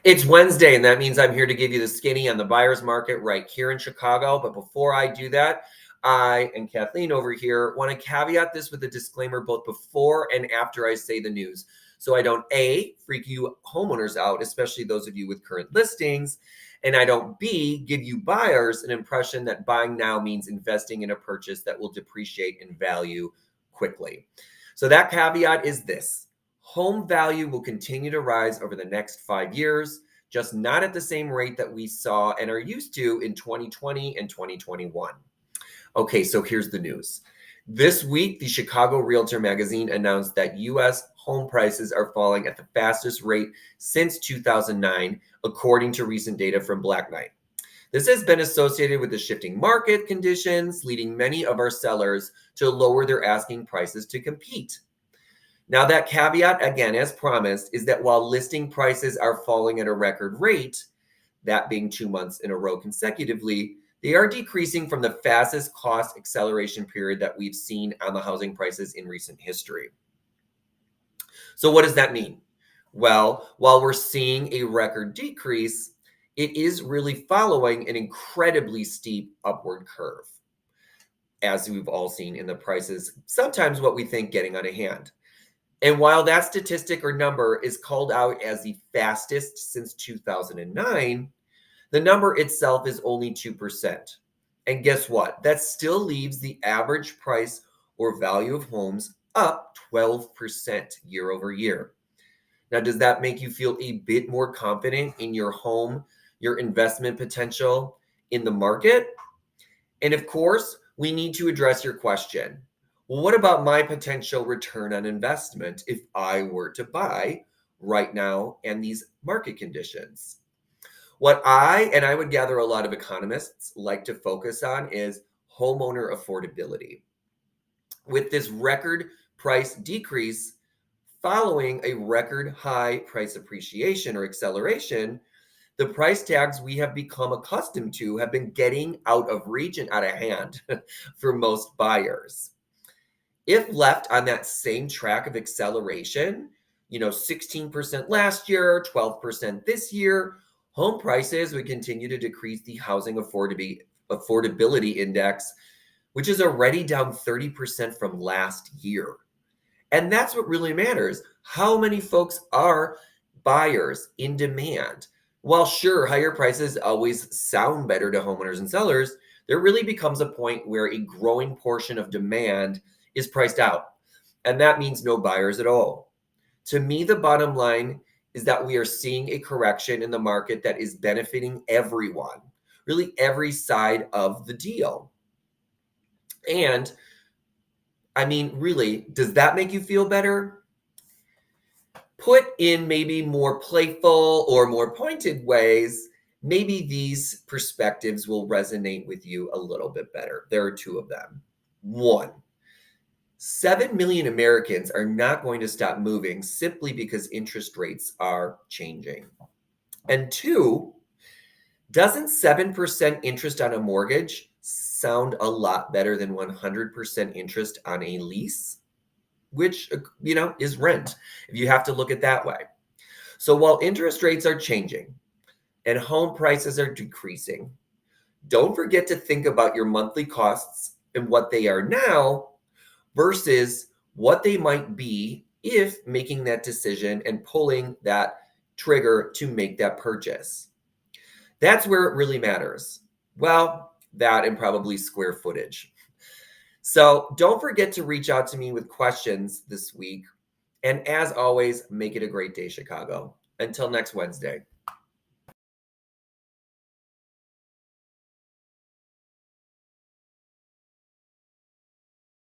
It's Wednesday, and that means I'm here to give you the skinny on the buyer's market right here in Chicago. But before I do that, I and Kathleen over here want to caveat this with a disclaimer both before and after I say the news. So I don't A, freak you homeowners out, especially those of you with current listings, and I don't B, give you buyers an impression that buying now means investing in a purchase that will depreciate in value quickly. So that caveat is this. Home value will continue to rise over the next 5 years, just not at the same rate that we saw and are used to in 2020 and 2021. Okay, so here's the news. This week, the Chicago Realtor magazine announced that U.S. home prices are falling at the fastest rate since 2009, according to recent data from Black Knight. This has been associated with the shifting market conditions, leading many of our sellers to lower their asking prices to compete. Now, that caveat, again, as promised, is that while listing prices are falling at a record rate, that being 2 months in a row consecutively, they are decreasing from the fastest cost acceleration period that we've seen on the housing prices in recent history. So what does that mean? Well, while we're seeing a record decrease, it is really following an incredibly steep upward curve, as we've all seen in the prices, sometimes what we think getting out of hand. And while that statistic or number is called out as the fastest since 2009, the number itself is only 2%. And guess what? That still leaves the average price or value of homes up 12% year over year. Now, does that make you feel a bit more confident in your home, your investment potential in the market? And of course, we need to address your question. Well, what about my potential return on investment if I were to buy right now and these market conditions? What I would gather a lot of economists like to focus on is homeowner affordability. With this record price decrease following a record high price appreciation or acceleration, the price tags we have become accustomed to have been getting out of reach and out of hand for most buyers. If left on that same track of acceleration, 16% last year, 12% this year, home prices would continue to decrease the housing affordability index, which is already down 30% from last year. And that's what really matters. How many folks are buyers in demand? While sure, higher prices always sound better to homeowners and sellers, there really becomes a point where a growing portion of demand is priced out. And that means no buyers at all. To me, the bottom line is that we are seeing a correction in the market that is benefiting everyone, really every side of the deal. And I mean, really, does that make you feel better? Put in maybe more playful or more pointed ways, maybe these perspectives will resonate with you a little bit better. There are two of them. One, 7 million Americans are not going to stop moving simply because interest rates are changing. And two, doesn't 7% interest on a mortgage sound a lot better than 100% interest on a lease? Which, is rent, if you have to look at it that way. So while interest rates are changing and home prices are decreasing, don't forget to think about your monthly costs and what they are now versus what they might be if making that decision and pulling that trigger to make that purchase. That's where it really matters. Well, that and probably square footage. So don't forget to reach out to me with questions this week. And as always, make it a great day, Chicago. Until next Wednesday.